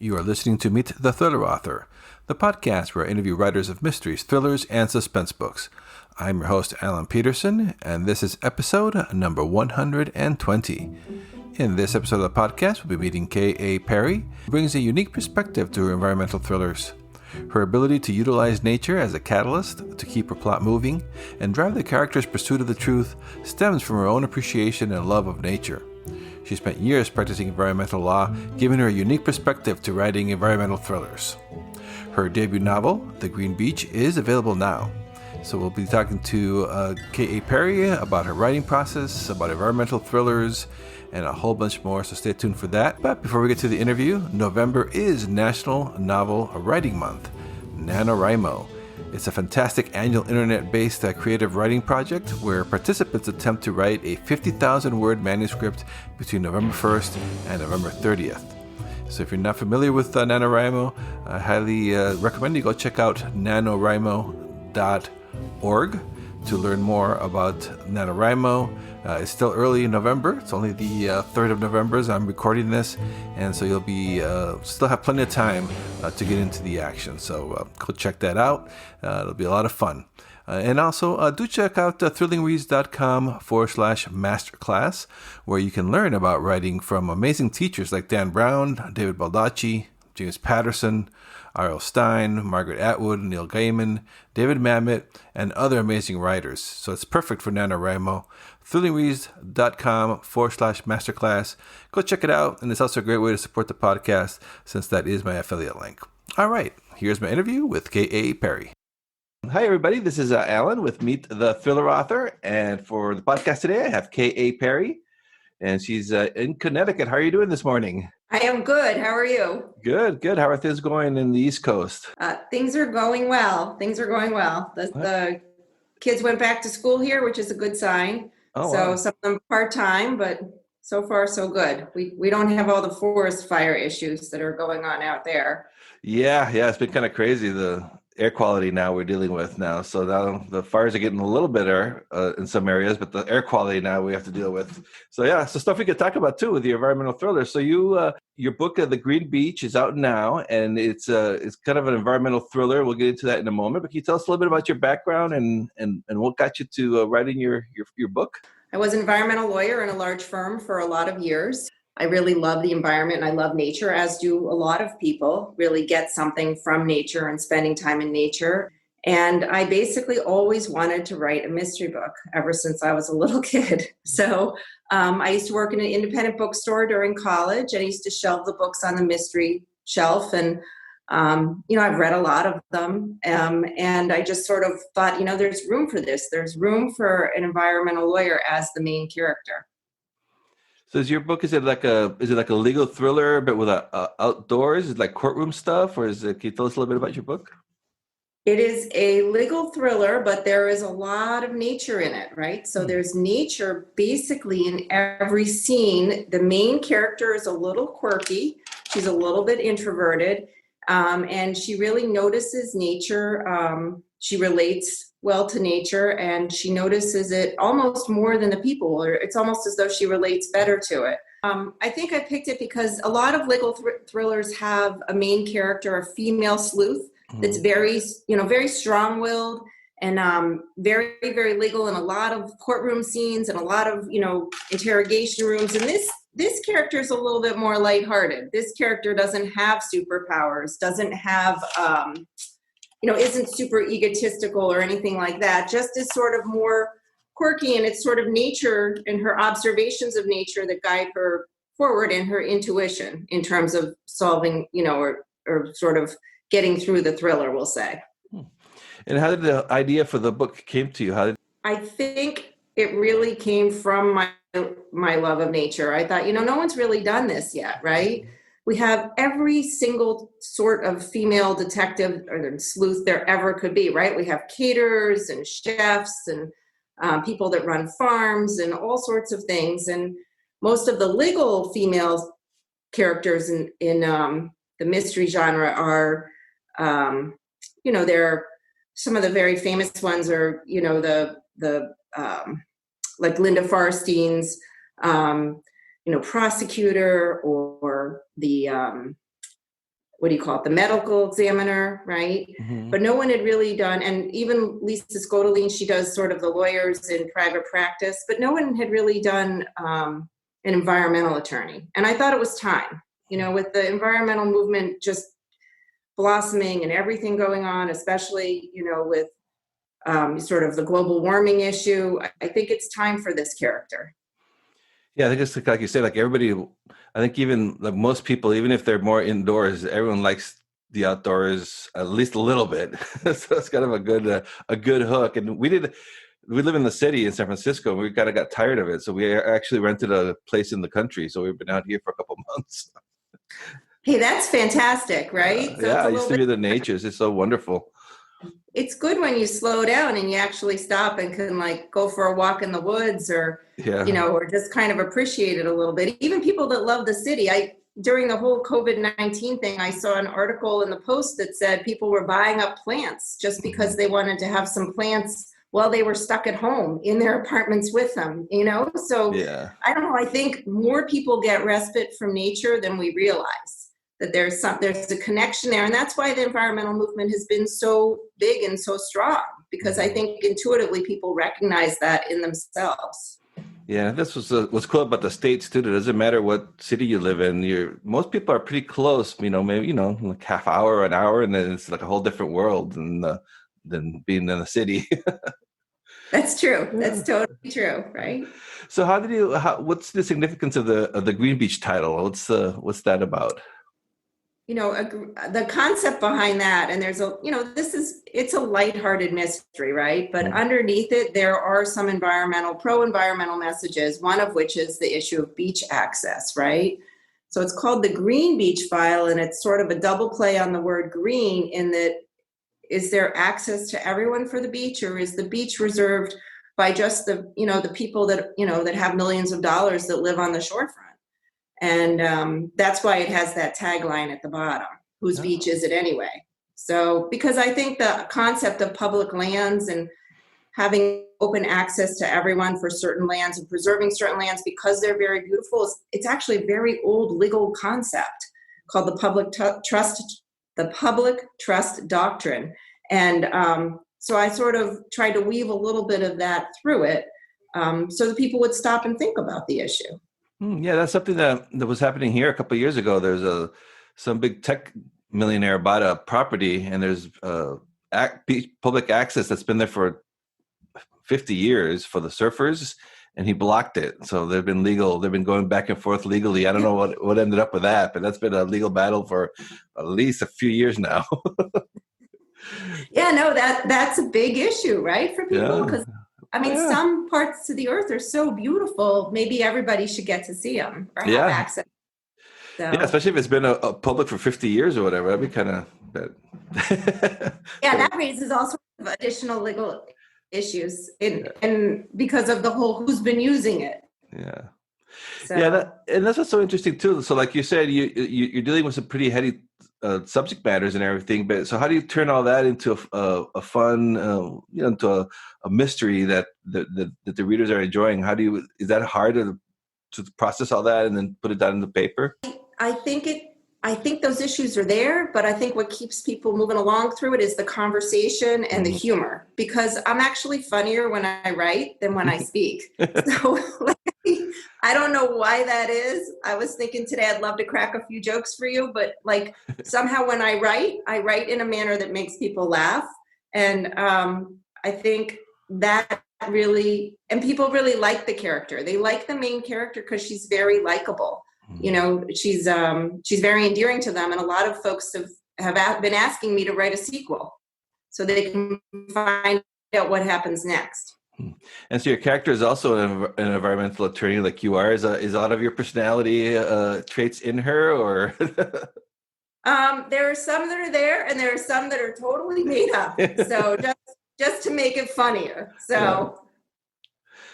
You are listening to Meet the Thriller Author, the podcast where I interview writers of mysteries, thrillers, and suspense books. I'm your host, Alan Peterson, and this is episode number 120. In this episode of the podcast, we'll be meeting K.A. Perry, who brings a unique perspective to her environmental thrillers. Her ability to utilize nature as a catalyst to keep her plot moving and drive the character's pursuit of the truth stems from her own appreciation and love of nature. She spent years practicing environmental law, giving her a unique perspective to writing environmental thrillers. Her debut novel, The Green Beach, is available now. So we'll be talking to K.A. Perry about her writing process, about environmental thrillers, and a whole bunch more, so stay tuned for that. But before we get to the interview, November is National Novel Writing Month, NaNoWriMo. It's a fantastic annual internet-based creative writing project where participants attempt to write a 50,000-word manuscript between November 1st and November 30th. So if you're not familiar with NaNoWriMo, I highly recommend you go check out nanowrimo.org to learn more about NaNoWriMo. It's still early in November. It's only the 3rd of November as I'm recording this, and so you'll be still have plenty of time to get into the action. So go check that out. It'll be a lot of fun. And also do check out thrillingreads.com/masterclass, where you can learn about writing from amazing teachers like Dan Brown, David Baldacci, James Patterson, R.L. Stine, Margaret Atwood, Neil Gaiman, David Mamet, and other amazing writers. So it's perfect for NaNoWriMo. thrillingreads.com/masterclass. Go check it out, and it's also a great way to support the podcast since that is my affiliate link. All right, here's my interview with K.A. Perry. Hi, everybody. This is Alan with Meet the Thriller Author, and for the podcast today, I have K.A. Perry, and she's in Connecticut. How are you doing this morning? I am good. How are you? Good. How are things going in the East Coast? Things are going well. The kids went back to school here, which is a good sign. Oh, so wow. Some of them part-time, but so far so good. We don't have all the forest fire issues that are going on out there. Yeah, it's been kind of crazy, the air quality now we're dealing with now. So now the fires are getting a little better in some areas, but the air quality now we have to deal with. So yeah, so stuff we could talk about too with the environmental thriller. So your book, The Green Beach, is out now, and it's kind of an environmental thriller. We'll get into that in a moment. But can you tell us a little bit about your background and what got you to writing your book? I was an environmental lawyer in a large firm for a lot of years. I really love the environment and I love nature, as do a lot of people, really get something from nature and spending time in nature. And I basically always wanted to write a mystery book ever since I was a little kid. So I used to work in an independent bookstore during college. I used to shelve the books on the mystery shelf. And, I've read a lot of them. And I just sort of thought, there's room for this. There's room for an environmental lawyer as the main character. So is your book, is it like a legal thriller, but with outdoors? Is it like courtroom stuff, or can you tell us a little bit about your book? It is a legal thriller, but there is a lot of nature in it, right? So there's nature basically in every scene. The main character is a little quirky. She's a little bit introverted, and she really notices nature. She relates well to nature, and she notices it almost more than the people, or it's almost as though she relates better to it. I think I picked it because a lot of legal thrillers have a main character, a female sleuth, that's very, very strong-willed and very, very legal, in a lot of courtroom scenes and a lot of, interrogation rooms. And this character is a little bit more lighthearted. This character doesn't have superpowers, doesn't have, isn't super egotistical or anything like that, just is sort of more quirky, and it's sort of nature and her observations of nature that guide her forward, and her intuition in terms of solving, or sort of getting through the thriller, we'll say. And how did the idea for the book came to you? I think it really came from my love of nature. I thought, no one's really done this yet, right? We have every single sort of female detective or sleuth there ever could be, right? We have caterers and chefs and people that run farms and all sorts of things. And most of the legal female characters in the mystery genre are, they're some of the very famous ones are, the like Linda Farstein's, prosecutor, or the what do you call it, the medical examiner, right? Mm-hmm. But no one had really done, and even Lisa Scotoline, she does sort of the lawyers in private practice, but no one had really done an environmental attorney. And I thought it was time, with the environmental movement just blossoming and everything going on, especially, with sort of the global warming issue. I think it's time for this character. Yeah, I think it's like you said, like everybody, I think even like most people, even if they're more indoors, everyone likes the outdoors at least a little bit. So it's kind of a good hook. And we live in the city in San Francisco, and we kind of got tired of it. So we actually rented a place in the country. So we've been out here for a couple months. Hey, that's fantastic, right? So Yeah, it's I a used little to be bit, the natures. It's so wonderful. it's good when you slow down and you actually stop and can like go for a walk in the woods or, Yeah. or just kind of appreciate it a little bit. Even people that love the city, during the whole COVID-19 thing, I saw an article in the Post that said people were buying up plants just because they wanted to have some plants while they were stuck at home in their apartments with them, So Yeah. I don't know, I think more people get respite from nature than we realize. That there's a connection there. And that's why the environmental movement has been so big and so strong, because I think intuitively people recognize that in themselves. Yeah, this was what's cool about the States too. It doesn't matter what city you live in. Most people are pretty close. Maybe like half hour, an hour, and then it's like a whole different world than being in a city. That's true. That's totally true, right? So, what's the significance of the Green Beach title? What's that about? The concept behind that, and there's it's a lighthearted mystery, right? But underneath it, there are some pro-environmental messages, one of which is the issue of beach access, right? So it's called the Green Beach File, and it's sort of a double play on the word green in that, is there access to everyone for the beach, or is the beach reserved by just the people that, that have millions of dollars that live on the shorefront? And that's why it has that tagline at the bottom, whose beach is it anyway? So, because I think the concept of public lands and having open access to everyone for certain lands and preserving certain lands because they're very beautiful, it's actually a very old legal concept called the public trust doctrine. And so I sort of tried to weave a little bit of that through it, so that people would stop and think about the issue. Yeah, that's something that was happening here a couple of years ago. There's some big tech millionaire bought a property, and there's public access that's been there for 50 years for the surfers, and he blocked it. So they've been going back and forth legally. I don't know what ended up with that, but that's been a legal battle for at least a few years now. Yeah, no, that's a big issue, right, for people? Because some parts of the earth are so beautiful. Maybe everybody should get to see them or have access. So. Yeah, especially if it's been a public for 50 years or whatever. That'd be kind of bad. Yeah, that raises all sorts of additional legal issues, and because of the whole who's been using it. Yeah. So. Yeah, and that's what's so interesting too. So, like you said, you're dealing with some pretty heady subject matters and everything. But so, how do you turn all that into a fun, into a mystery that the readers are enjoying? Is that hard to process all that and then put it down in the paper? I think those issues are there, but I think what keeps people moving along through it is the conversation and the humor, because I'm actually funnier when I write than when I speak. So I don't know why that is. I was thinking today I'd love to crack a few jokes for you, but somehow when I write in a manner that makes people laugh. And I think that really, and people really like the character. They like the main character because she's very likable. She's very endearing to them, and a lot of folks have been asking me to write a sequel so they can find out what happens next. And so your character is also an environmental attorney, like you are. Is a lot of your personality traits in her, or? There are some that are there, and there are some that are totally made up. So just to make it funnier. So.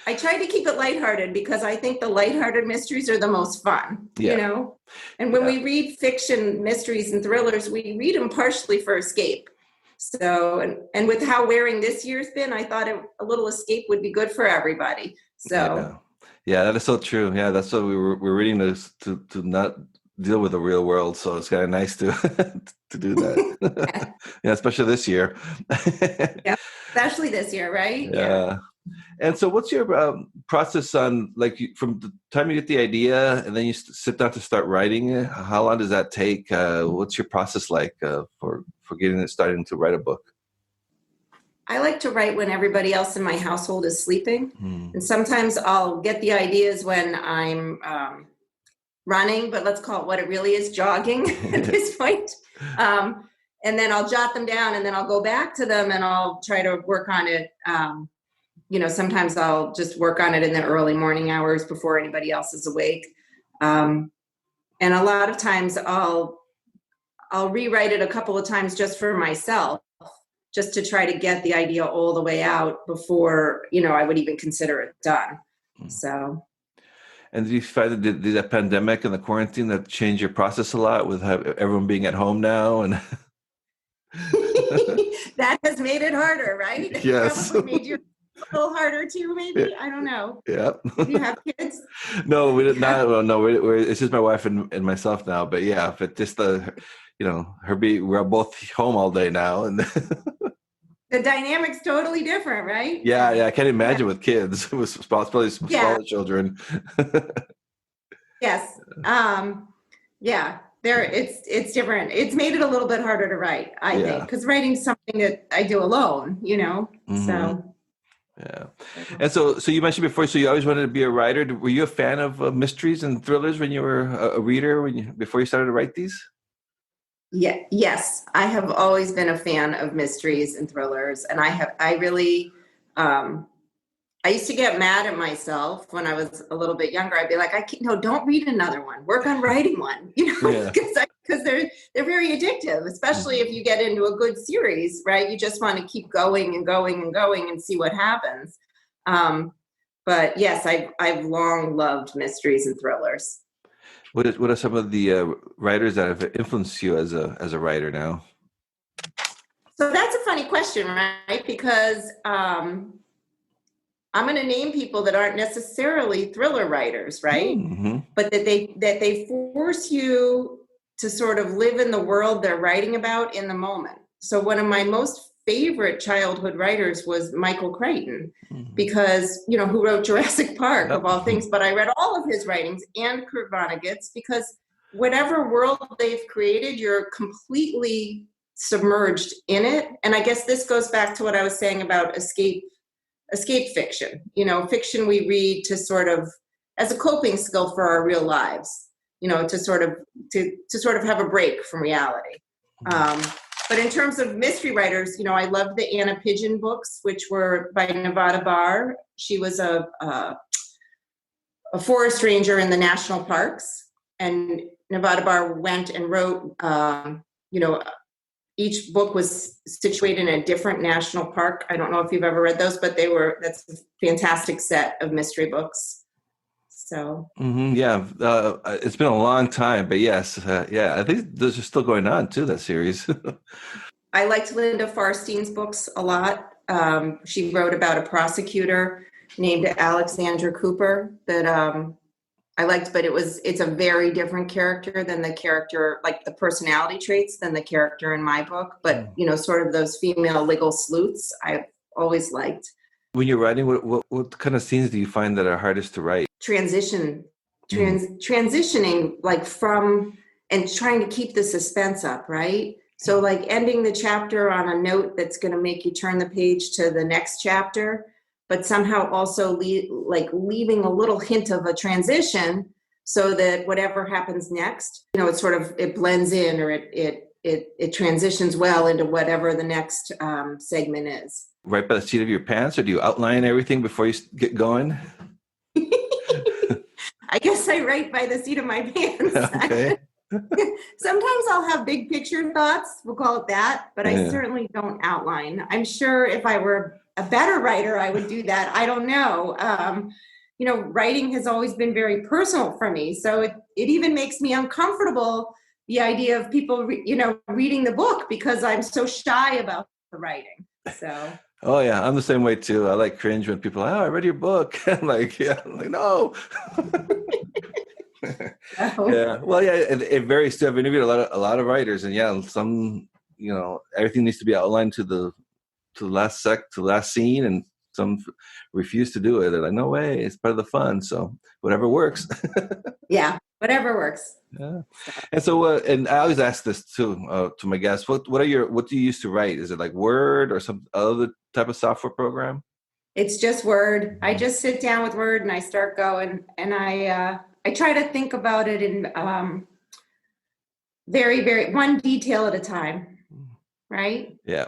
I try to keep it lighthearted because I think the lighthearted mysteries are the most fun, And when we read fiction, mysteries, and thrillers, we read them partially for escape. So, and with how wearing this year's been, I thought a little escape would be good for everybody. So, yeah, that is so true. Yeah, that's what we're reading this to not deal with the real world, so it's kind of nice to to do that. Yeah, especially this year. Yeah, especially this year, right? Yeah. Yeah. And so, what's your process on from the time you get the idea and then you sit down to start writing? How long does that take? What's your process like for getting it starting to write a book? I like to write when everybody else in my household is sleeping. Hmm. And sometimes I'll get the ideas when I'm running, but let's call it what it really is, jogging at this point. And then I'll jot them down and then I'll go back to them and I'll try to work on it. Sometimes I'll just work on it in the early morning hours before anybody else is awake. And a lot of times I'll rewrite it a couple of times just for myself, just to try to get the idea all the way out before, I would even consider it done. So. And did you find that did that pandemic and the quarantine that changed your process a lot with everyone being at home now? And that has made it harder, right? yes. Probably made you a little harder too, maybe. Yeah. I don't know. Yeah. Do you have kids? No, we did not. Well, no, it's just my wife and myself now. But yeah, but just we're both home all day now, and the dynamic's totally different, right? Yeah, I can't imagine with kids with smaller children. Yes. Yeah. It's different. It's made it a little bit harder to write, I think, because writing's something that I do alone, Mm-hmm. So. Yeah. And so you mentioned before, so you always wanted to be a writer. Were you a fan of mysteries and thrillers when you were a reader before you started to write these? Yeah. Yes. I have always been a fan of mysteries and thrillers. And I really, I used to get mad at myself when I was a little bit younger. I'd be like, no, don't read another one. Work on writing one, because they're very addictive, especially if you get into a good series, right? You just want to keep going and going and going and see what happens. But yes, I've long loved mysteries and thrillers. What are some of the writers that have influenced you as a writer now? So that's a funny question, right? Because I'm going to name people that aren't necessarily thriller writers, right? Mm-hmm. But that they force you to sort of live in the world they're writing about in the moment. So one of my most favorite childhood writers was Michael Crichton, because, who wrote Jurassic Park, of all things, but I read all of his writings and Kurt Vonnegut's, because whatever world they've created, you're completely submerged in it. And I guess this goes back to what I was saying about escape fiction. Fiction we read to sort of as a coping skill for our real lives, to sort of have a break from reality. But in terms of mystery writers, I loved the Anna Pigeon books, which were by Nevada Barr. She was a forest ranger in the national parks, and Nevada Barr went and wrote, each book was situated in a different national park. I don't know if you've ever read those, but that's a fantastic set of mystery books. So. Yeah, it's been a long time, but yes, I think those are still going on too, that series. I liked Linda Farstein's books a lot. She wrote about a prosecutor named Alexandra Cooper that I liked, but it's a very different character than the character, like the personality traits than the character in my book. But, sort of those female legal sleuths I've always liked. When you're writing, what kind of scenes do you find that are hardest to write? Transitioning like from, and trying to keep the suspense up, right? So like ending the chapter on a note that's going to make you turn the page to the next chapter, but somehow also leaving a little hint of a transition so that whatever happens next, it blends in, or it transitions well into whatever the next segment is. Right by the seat of your pants, or do you outline everything before you get going? I guess I write by the seat of my pants. Okay. Sometimes I'll have big picture thoughts, we'll call it that, but I certainly don't outline. I'm sure if I were a better writer, I would do that. I don't know. Writing has always been very personal for me. So it even makes me uncomfortable, the idea of people, reading the book, because I'm so shy about the writing. So. Oh yeah, I'm the same way too. I cringe when people are, I read your book. I'm like, no. So, Yeah. Well, yeah, it varies too. I've interviewed a lot of writers, and yeah, some, everything needs to be outlined to the last scene, and some refuse to do it. They're like, no way, it's part of the fun. So whatever works. yeah, whatever works. Yeah. And so, and I always ask this too to my guests. What do you use to write? Is it like Word or some other type of software program? It's just Word. I just sit down with Word and I start going, and I try to think about it in very, very one detail at a time, right? Yeah.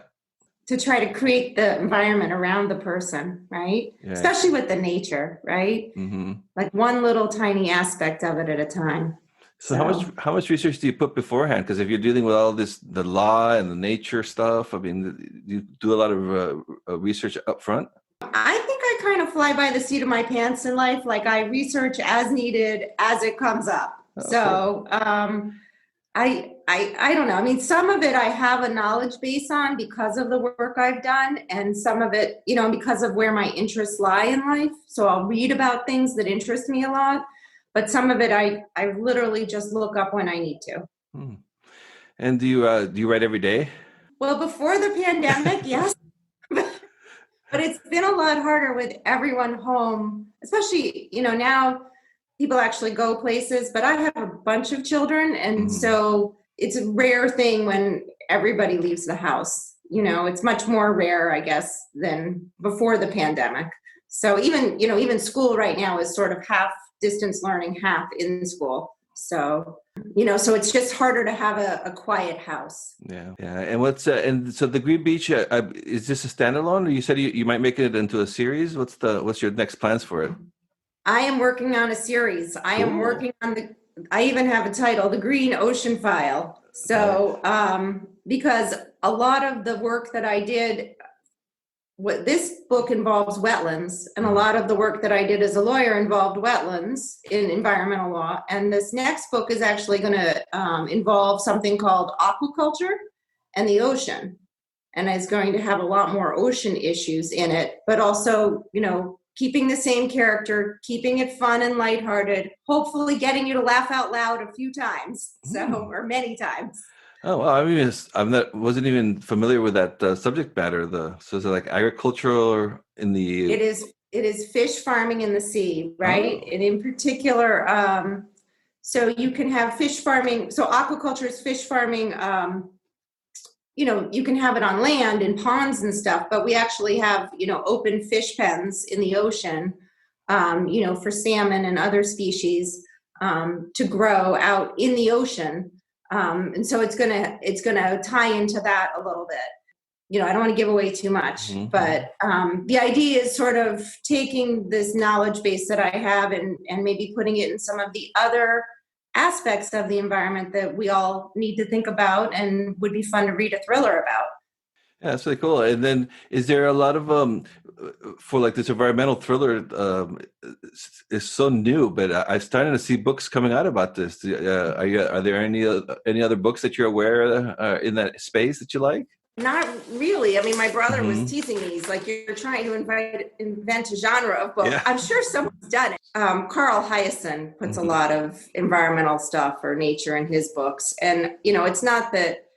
To try to create the environment around the person, right? Yeah. Especially with the nature, right? Mm-hmm. Like one little tiny aspect of it at a time. So how much research do you put beforehand? Because if you're dealing with all this, the law and the nature stuff, I mean, you do a lot of research up front. I think I kind of fly by the seat of my pants in life. Like I research as needed as it comes up. Oh, cool. So I don't know. I mean, some of it I have a knowledge base on because of the work I've done, and some of it, because of where my interests lie in life. So I'll read about things that interest me a lot, but some of it I literally just look up when I need to. Hmm. And do you write every day? Well, before the pandemic, yes. But it's been a lot harder with everyone home, especially, now people actually go places, but I have a bunch of children. And Mm-hmm. so it's a rare thing when everybody leaves the house. It's much more rare, I guess, than before the pandemic. So even school right now is sort of half distance learning, half in school. So it's just harder to have a quiet house. Yeah, yeah. And and so the Green Beach, is this a standalone, or you said you might make it into a series? What's your next plans for it? I am working on a series. I am Cool. working on I even have a title, The Green Ocean File. Nice. So, because a lot of the work that I did, this book involves wetlands, and a Mhm. lot of the work that I did as a lawyer involved wetlands in environmental law. And this next book is actually going to involve something called aquaculture and the ocean, and is going to have a lot more ocean issues in it, but also, keeping the same character, keeping it fun and lighthearted, hopefully getting you to laugh out loud a few times, Hmm. or many times. Oh, well, wasn't even familiar with that subject matter. So is it like agricultural or in the? It is fish farming in the sea, right? Oh. And in particular, so you can have fish farming. So aquaculture is fish farming. You can have it on land in ponds and stuff, but we actually have, open fish pens in the ocean, for salmon and other species to grow out in the ocean. And so it's gonna tie into that a little bit. I don't want to give away too much, Hmm. but the idea is sort of taking this knowledge base that I have and maybe putting it in some of the other aspects of the environment that we all need to think about and would be fun to read a thriller about. Yeah, that's really cool. And then, is there a lot of for like this environmental thriller? Is so new, but I'm starting to see books coming out about this. Are there any other books that you're aware in that space that you like? Not really. I mean, my brother was Hmm. teasing me. He's like, "You're trying to invent a genre of book." Yeah. I'm sure someone's done it. Carl Hyacin puts a Hmm. lot of environmental stuff or nature in his books, and it's not that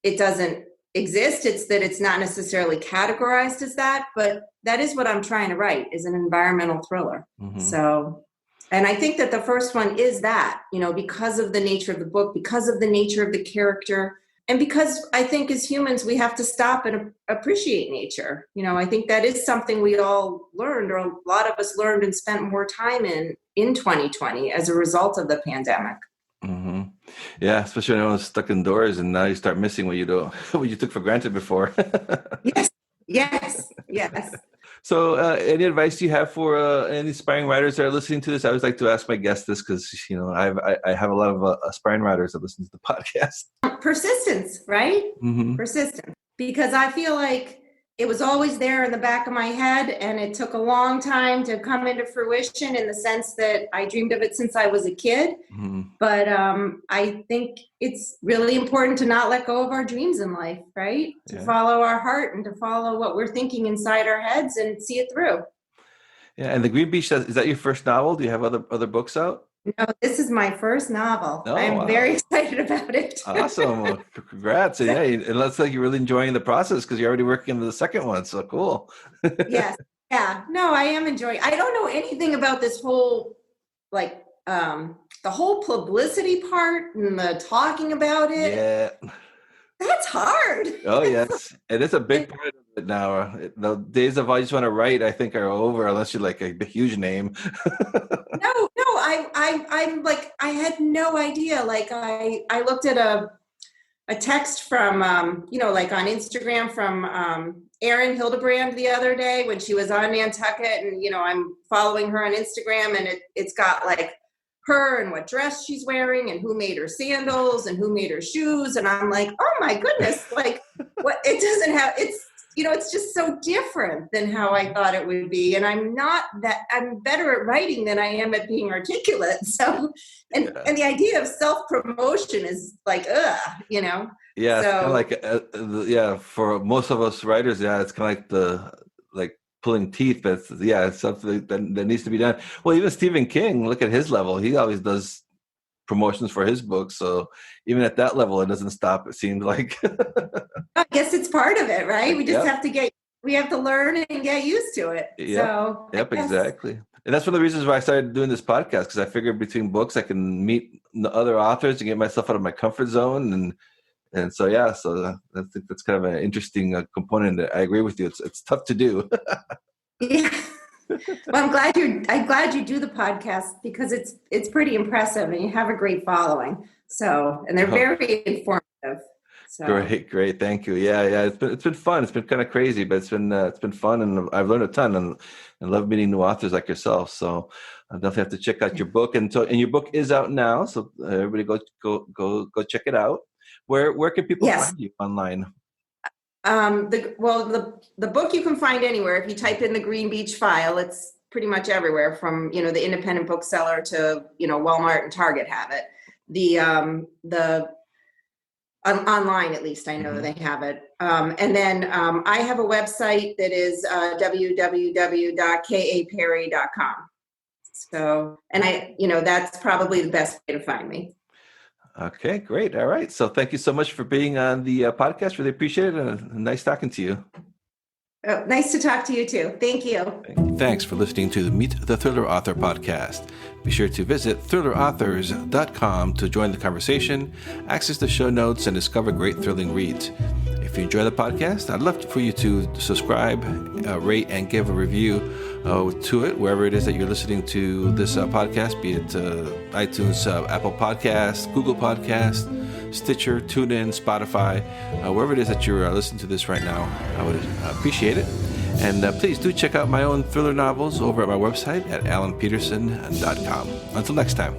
it doesn't exist. It's that it's not necessarily categorized as that, but that is what I'm trying to write, is an environmental thriller. Hmm. So, and I think that the first one is that, because of the nature of the book, because of the nature of the character, and because I think as humans, we have to stop and appreciate nature. I think that is something we all learned, or a lot of us learned and spent more time in 2020 as a result of the pandemic. Hmm. Yeah, especially when I was stuck indoors, and now you start missing what you do, what you took for granted before. Yes, yes, yes. So, any advice you have for any aspiring writers that are listening to this? I always like to ask my guests this because I have a lot of aspiring writers that listen to the podcast. Persistence, right? Hmm. Persistence. Because I feel like it was always there in the back of my head, and it took a long time to come into fruition in the sense that I dreamed of it since I was a kid. Hmm. But I think it's really important to not let go of our dreams in life, right? To Yeah, follow our heart and to follow what we're thinking inside our heads and see it through. yeah. And the Green Beach, is that your first novel? Do you have other books out? No, this is my first novel. Oh, I'm wow. very excited about it. Awesome. Well, congrats. And yeah, it looks like you're really enjoying the process because you're already working on the second one. So cool. Yes. Yeah. No, I am enjoying. I don't know anything about this whole like the whole publicity part and the talking about it. Yeah. That's hard. Oh, yes. It is a big part of it now. The days of I just want to write, I think, are over unless you're like a huge name. No, I'm like, I had no idea. Like I looked at a text from, like on Instagram from Erin Hildebrand the other day when she was on Nantucket, and I'm following her on Instagram, and it's got like her and what dress she's wearing and who made her sandals and who made her shoes, and I'm like, oh my goodness, like what it doesn't have. It's just so different than how I thought it would be, and I'm better at writing than I am at being articulate. So, and the idea of self-promotion is like, Yeah, it's kind of So like for most of us writers, yeah, it's kind of like like pulling teeth, but it's something that needs to be done. Well, even Stephen King, look at his level. He always does promotions for his books, so even at that level, it doesn't stop. It seems like. I guess it's part of it, right? We just Yep. we have to learn and get used to it. Yep. So I Yep. guess, Exactly. And that's one of the reasons why I started doing this podcast, because I figured between books I can meet the other authors and get myself out of my comfort zone, and so I think that's kind of an interesting component. I agree with you. It's tough to do. yeah. Well, I'm glad you do the podcast because it's pretty impressive and you have a great following. So, and they're very informative. So Great. Thank you. Yeah. It's been fun. It's been kind of crazy, but it's been fun, and I've learned a ton, and love meeting new authors like yourself. So I definitely have to check out your book, and your book is out now. So everybody go check it out. Where can people yes. find you online? The book you can find anywhere. If you type in the Green Beach File, it's pretty much everywhere from, the independent bookseller to, Walmart and Target have it. The online, at least I know they have it. And then I have a website that is www.kaperry.com. So, and that's probably the best way to find me. Okay, great. All right. So thank you so much for being on the podcast. Really appreciate it. And nice talking to you. Oh, nice to talk to you too. Thank you. Thanks for listening to the Meet the Thriller Author podcast. Be sure to visit thrillerauthors.com to join the conversation, access the show notes, and discover great thrilling reads. If you enjoy the podcast, I'd love for you to subscribe, rate, and give a review to it, wherever it is that you're listening to this podcast, be it iTunes, Apple Podcasts, Google Podcasts, Stitcher, TuneIn, Spotify, wherever it is that you're listening to this right now. I would appreciate it. And please do check out my own thriller novels over at my website at alanpeterson.com. Until next time.